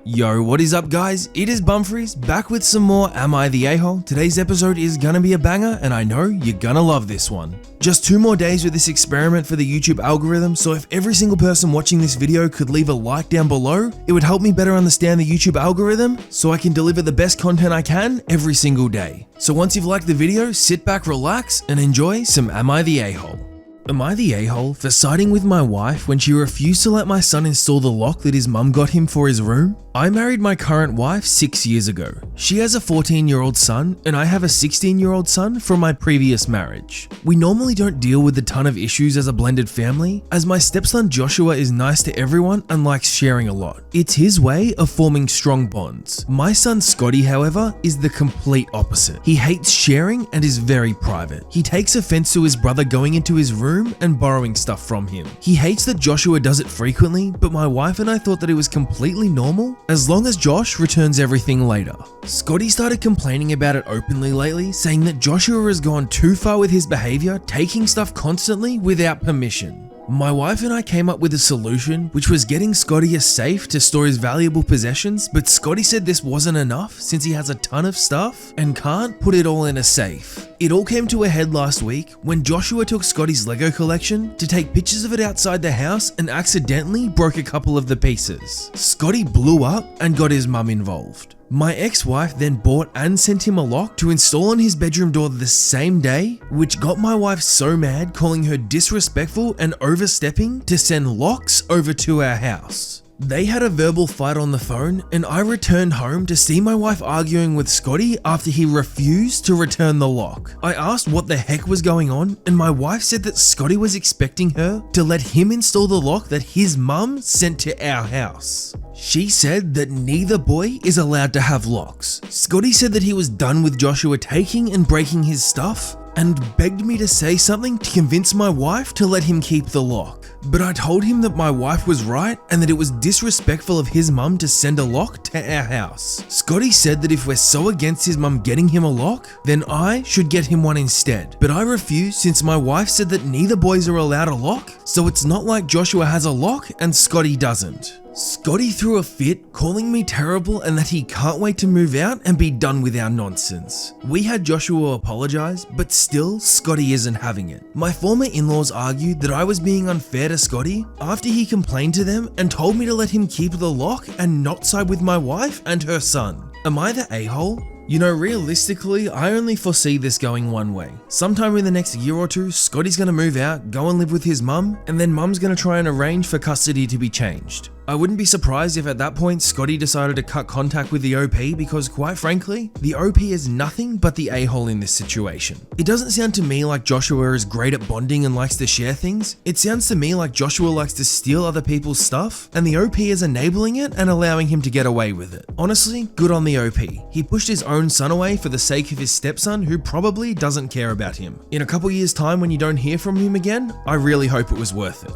Yo, what is up guys? It is Bumfris, back with some more Am I the A-hole? Today's episode is gonna be a banger and I know you're gonna love this one. Just 2 more days with this experiment for the YouTube algorithm, so if every single person watching this video could leave a like down below, it would help me better understand the YouTube algorithm so I can deliver the best content I can every single day. So once you've liked the video, sit back, relax, and enjoy some Am I the A-hole? Am I the a-hole for siding with my wife when she refused to let my son install the lock that his mum got him for his room? I married my current wife 6 years ago. She has a 14-year-old son and I have a 16-year-old son from my previous marriage. We normally don't deal with a ton of issues as a blended family, as my stepson Joshua is nice to everyone and likes sharing a lot. It's his way of forming strong bonds. My son Scotty, however, is the complete opposite. He hates sharing and is very private. He takes offense to his brother going into his room and borrowing stuff from him. He hates that Joshua does it frequently, but my wife and I thought that it was completely normal as long as Josh returns everything later. Scotty started complaining about it openly lately, saying that Joshua has gone too far with his behavior, taking stuff constantly without permission. My wife and I came up with a solution, which was getting Scotty a safe to store his valuable possessions, but Scotty said this wasn't enough since he has a ton of stuff and can't put it all in a safe. It all came to a head last week when Joshua took Scotty's Lego collection to take pictures of it outside the house and accidentally broke a couple of the pieces. Scotty blew up and got his mum involved. My ex-wife then bought and sent him a lock to install on his bedroom door the same day, which got my wife so mad, calling her disrespectful and overstepping to send locks over to our house. They had a verbal fight on the phone and I returned home to see my wife arguing with Scotty after he refused to return the lock. I asked what the heck was going on and my wife said that Scotty was expecting her to let him install the lock that his mum sent to our house. She said that neither boy is allowed to have locks. Scotty said that he was done with Joshua taking and breaking his stuff and begged me to say something to convince my wife to let him keep the lock. But I told him that my wife was right and that it was disrespectful of his mum to send a lock to our house. Scotty said that if we're so against his mum getting him a lock, then I should get him one instead. But I refused since my wife said that neither boys are allowed a lock, so it's not like Joshua has a lock and Scotty doesn't. Scotty threw a fit, calling me terrible and that he can't wait to move out and be done with our nonsense. We had Joshua apologize, but still Scotty isn't having it. My former in-laws argued that I was being unfair to Scotty after he complained to them and told me to let him keep the lock and not side with my wife and her son. Am I the a-hole? You know, realistically, I only foresee this going one way. Sometime in the next year or two, Scotty's gonna move out, go and live with his mum, and then mum's gonna try and arrange for custody to be changed. I wouldn't be surprised if at that point Scotty decided to cut contact with the OP because quite frankly, the OP is nothing but the a-hole in this situation. It doesn't sound to me like Joshua is great at bonding and likes to share things. It sounds to me like Joshua likes to steal other people's stuff and the OP is enabling it and allowing him to get away with it. Honestly, good on the OP. He pushed his own son away for the sake of his stepson who probably doesn't care about him. In a couple years time when you don't hear from him again, I really hope it was worth it.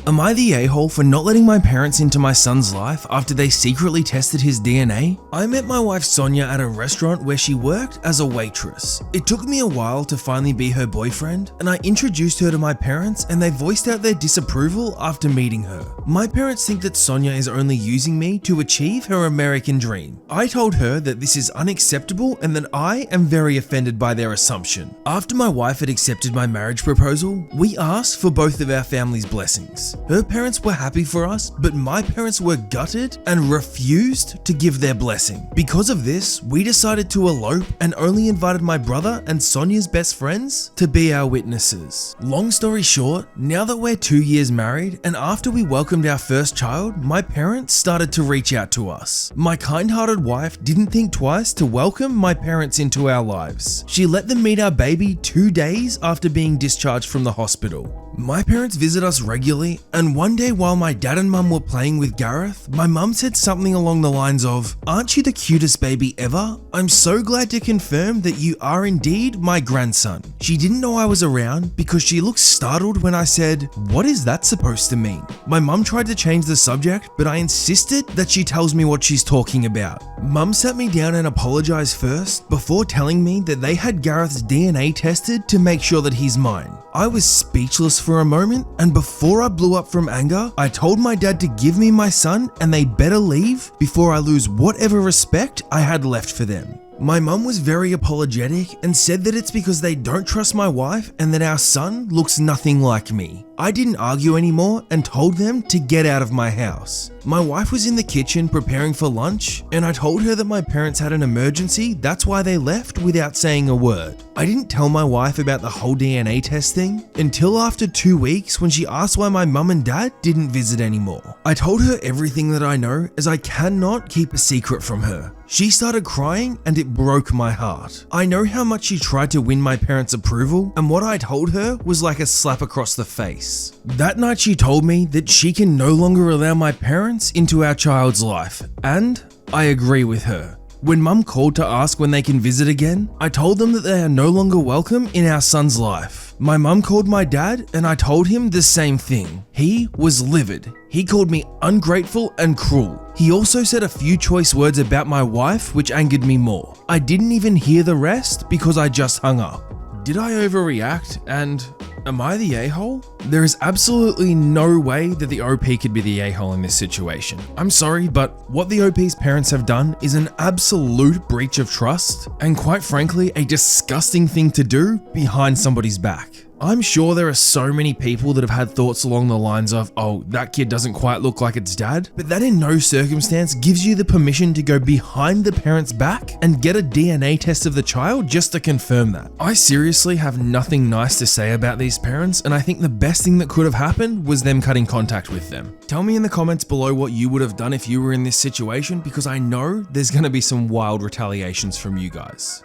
Am I the a-hole for not letting my parents into my son's life after they secretly tested his DNA? I met my wife Sonia at a restaurant where she worked as a waitress. It took me a while to finally be her boyfriend, and I introduced her to my parents and they voiced out their disapproval after meeting her. My parents think that Sonia is only using me to achieve her American dream. I told her that this is unacceptable and that I am very offended by their assumption. After my wife had accepted my marriage proposal, we asked for both of our families' blessings. Her parents were happy for us, but my parents were gutted and refused to give their blessing. Because of this, we decided to elope and only invited my brother and Sonia's best friends to be our witnesses. Long story short, now that we're 2 years married and after we welcomed our first child, my parents started to reach out to us. My kind-hearted wife didn't think twice to welcome my parents into our lives. She let them meet our baby 2 days after being discharged from the hospital. My parents visit us regularly, and one day while my dad and mum were playing with Gareth, my mum said something along the lines of, "Aren't you the cutest baby ever? I'm so glad to confirm that you are indeed my grandson." She didn't know I was around because she looked startled when I said, "What is that supposed to mean?" My mum tried to change the subject, but I insisted that she tells me what she's talking about. Mum sat me down and apologized first before telling me that they had Gareth's DNA tested to make sure that he's mine. I was speechless for a moment, and before I blew up from anger, I told my dad to give me my son and they better leave before I lose whatever respect I had left for them. My mum was very apologetic and said that it's because they don't trust my wife and that our son looks nothing like me. I didn't argue anymore and told them to get out of my house. My wife was in the kitchen preparing for lunch, and I told her that my parents had an emergency, that's why they left without saying a word. I didn't tell my wife about the whole DNA test thing until after 2 weeks when she asked why my mum and dad didn't visit anymore. I told her everything that I know, as I cannot keep a secret from her. She started crying and it broke my heart. I know how much she tried to win my parents' approval, and what I told her was like a slap across the face. That night she told me that she can no longer allow my parents into our child's life, and I agree with her. When mum called to ask when they can visit again, I told them that they are no longer welcome in our son's life. My mum called my dad and I told him the same thing. He was livid. He called me ungrateful and cruel. He also said a few choice words about my wife which angered me more. I didn't even hear the rest because I just hung up. Did I overreact, and am I the a-hole? There is absolutely no way that the OP could be the a-hole in this situation. I'm sorry, but what the OP's parents have done is an absolute breach of trust, and quite frankly, a disgusting thing to do behind somebody's back. I'm sure there are so many people that have had thoughts along the lines of, oh, that kid doesn't quite look like its dad, but that in no circumstance gives you the permission to go behind the parent's back and get a DNA test of the child just to confirm that. I seriously have nothing nice to say about these parents, and I think the best thing that could have happened was them cutting contact with them. Tell me in the comments below what you would have done if you were in this situation, because I know there's going to be some wild retaliations from you guys.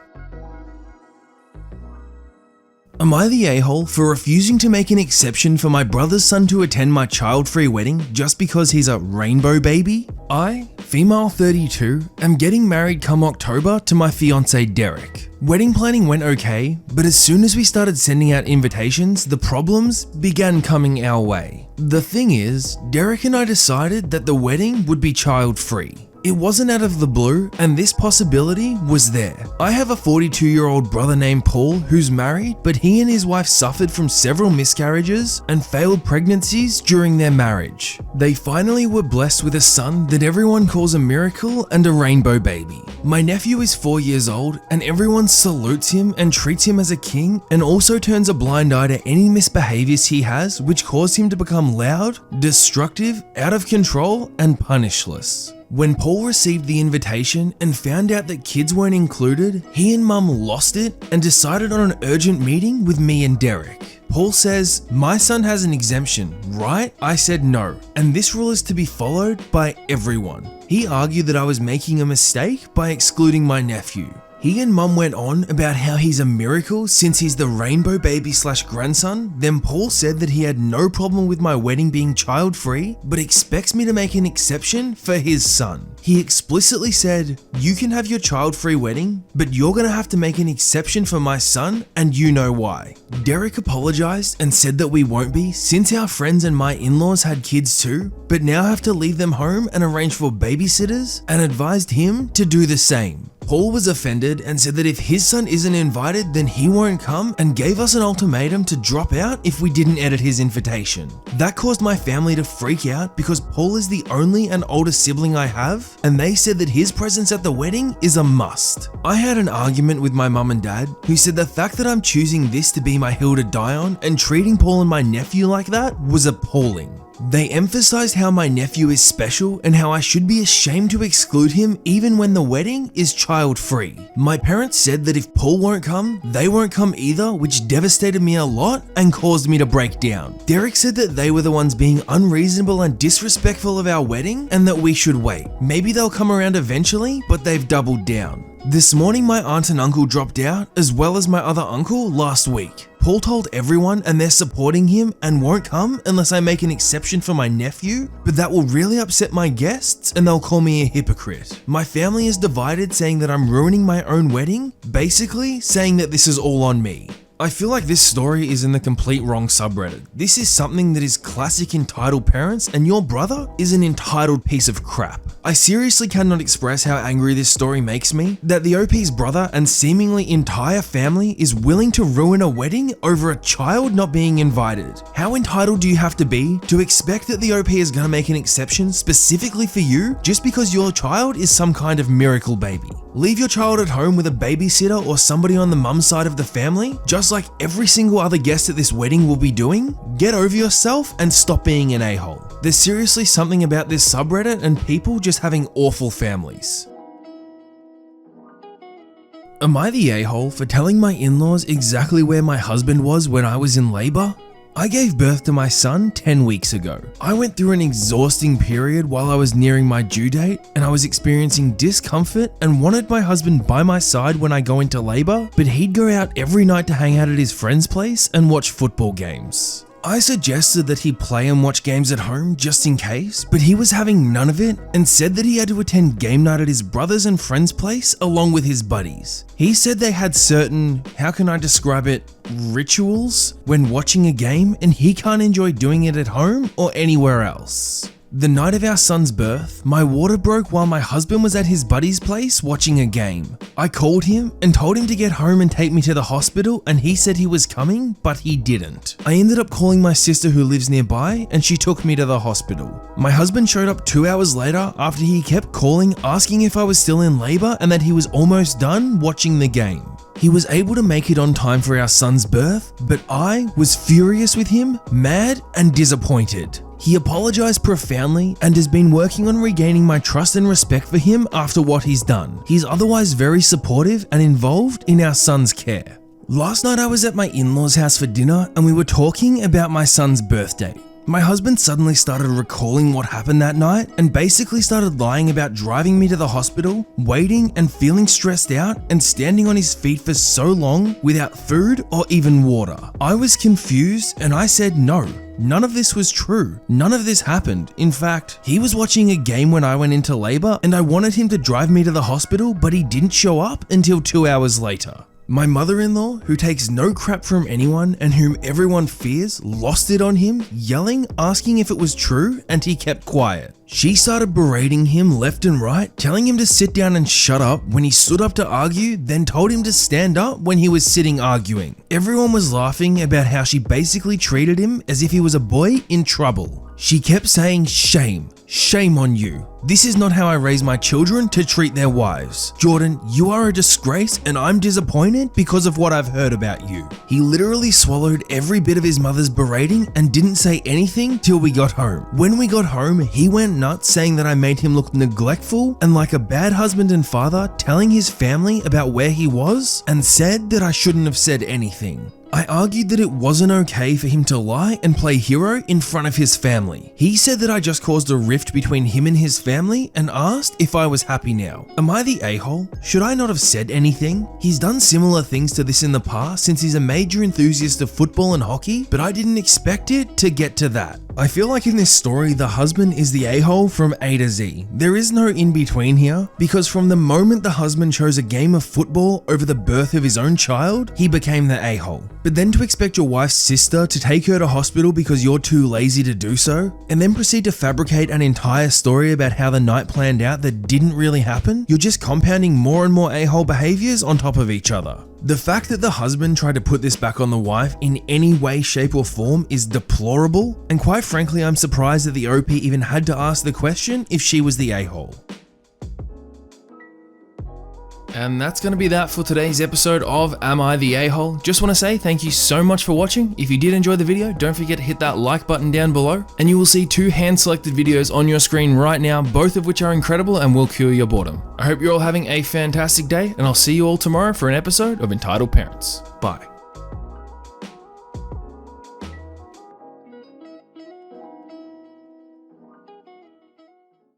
Am I the a-hole for refusing to make an exception for my brother's son to attend my child-free wedding just because he's a rainbow baby? I, female 32, am getting married come October to my fiance Derek. Wedding planning went okay, but as soon as we started sending out invitations, the problems began coming our way. The thing is, Derek and I decided that the wedding would be child-free. It wasn't out of the blue, and this possibility was there. I have a 42-year-old brother named Paul who's married, but he and his wife suffered from several miscarriages and failed pregnancies during their marriage. They finally were blessed with a son that everyone calls a miracle and a rainbow baby. My nephew is 4 years old, and everyone salutes him and treats him as a king, and also turns a blind eye to any misbehaviors he has, which cause him to become loud, destructive, out of control, and punishless. When Paul received the invitation and found out that kids weren't included, he and mum lost it and decided on an urgent meeting with me and Derek. Paul says, "My son has an exemption, right?" I said no, and this rule is to be followed by everyone. He argued that I was making a mistake by excluding my nephew. He and mum went on about how he's a miracle since he's the rainbow baby / grandson. Then Paul said that he had no problem with my wedding being child-free, but expects me to make an exception for his son. He explicitly said, "You can have your child-free wedding, but you're gonna have to make an exception for my son, and you know why." Derek apologized and said that we won't be, since our friends and my in-laws had kids too, but now have to leave them home and arrange for babysitters, and advised him to do the same. Paul was offended and said that if his son isn't invited, then he won't come, and gave us an ultimatum to drop out if we didn't edit his invitation. That caused my family to freak out because Paul is the only and oldest sibling I have, and they said that his presence at the wedding is a must. I had an argument with my mum and dad, who said the fact that I'm choosing this to be my hill to die on and treating Paul and my nephew like that was appalling. They emphasized how my nephew is special and how I should be ashamed to exclude him even when the wedding is child-free. My parents said that if Paul won't come, they won't come either, which devastated me a lot and caused me to break down. Derek said that they were the ones being unreasonable and disrespectful of our wedding and that we should wait. Maybe they'll come around eventually, but they've doubled down. This morning my aunt and uncle dropped out, as well as my other uncle last week. Paul told everyone and they're supporting him and won't come unless I make an exception for my nephew, but that will really upset my guests and they'll call me a hypocrite. My family is divided, saying that I'm ruining my own wedding, basically saying that this is all on me. I feel like this story is in the complete wrong subreddit. This is something that is classic entitled parents, and your brother is an entitled piece of crap. I seriously cannot express how angry this story makes me, that the OP's brother and seemingly entire family is willing to ruin a wedding over a child not being invited. How entitled do you have to be to expect that the OP is gonna make an exception specifically for you just because your child is some kind of miracle baby? Leave your child at home with a babysitter or somebody on the mum's side of the family, just like every single other guest at this wedding will be doing? Get over yourself and stop being an a-hole. There's seriously something about this subreddit and people just having awful families. Am I the a-hole for telling my in-laws exactly where my husband was when I was in labor? I gave birth to my son 10 weeks ago. I went through an exhausting period while I was nearing my due date, and I was experiencing discomfort and wanted my husband by my side when I go into labor, but he'd go out every night to hang out at his friend's place and watch football games. I suggested that he play and watch games at home just in case, but he was having none of it and said that he had to attend game night at his brother's and friend's place along with his buddies. He said they had certain, how can I describe it, rituals when watching a game, and he can't enjoy doing it at home or anywhere else. The night of our son's birth, my water broke while my husband was at his buddy's place watching a game. I called him and told him to get home and take me to the hospital, and he said he was coming, but he didn't. I ended up calling my sister who lives nearby, and she took me to the hospital. My husband showed up 2 hours later after he kept calling asking if I was still in labor and that he was almost done watching the game. He was able to make it on time for our son's birth, but I was furious with him, mad and disappointed. He apologized profoundly and has been working on regaining my trust and respect for him after what he's done. He's otherwise very supportive and involved in our son's care. Last night I was at my in-laws' house for dinner and we were talking about my son's birthday. My husband suddenly started recalling what happened that night and basically started lying about driving me to the hospital, waiting and feeling stressed out and standing on his feet for so long without food or even water. I was confused and I said no. None of this was true. None of this happened. In fact, he was watching a game when I went into labor and I wanted him to drive me to the hospital, but he didn't show up until 2 hours later. My mother-in-law, who takes no crap from anyone and whom everyone fears, lost it on him, yelling, asking if it was true, and he kept quiet. She started berating him left and right, telling him to sit down and shut up when he stood up to argue, then told him to stand up when he was sitting arguing. Everyone was laughing about how she basically treated him as if he was a boy in trouble. She kept saying, "Shame, shame on you. This is not how I raise my children to treat their wives. Jordan, you are a disgrace and I'm disappointed because of what I've heard about you." He literally swallowed every bit of his mother's berating and didn't say anything till we got home. When we got home, he went nuts saying that I made him look neglectful and like a bad husband and father, telling his family about where he was and said that I shouldn't have said anything. I argued that it wasn't okay for him to lie and play hero in front of his family. He said that I just caused a rift between him and his family and asked if I was happy now. Am I the a-hole? Should I not have said anything? He's done similar things to this in the past since he's a major enthusiast of football and hockey, but I didn't expect it to get to that. I feel like in this story, the husband is the a-hole from A to Z. There is no in-between here, because from the moment the husband chose a game of football over the birth of his own child, he became the a-hole. But then to expect your wife's sister to take her to hospital because you're too lazy to do so, and then proceed to fabricate an entire story about how the night planned out that didn't really happen, you're just compounding more and more a-hole behaviors on top of each other. The fact that the husband tried to put this back on the wife in any way, shape or form is deplorable, and quite frankly I'm surprised that the OP even had to ask the question if she was the a-hole. And that's going to be that for today's episode of Am I the A-hole? Just want to say thank you so much for watching. If you did enjoy the video, don't forget to hit that like button down below, and you will see 2 hand-selected videos on your screen right now, both of which are incredible and will cure your boredom. I hope you're all having a fantastic day, and I'll see you all tomorrow for an episode of Entitled Parents. Bye.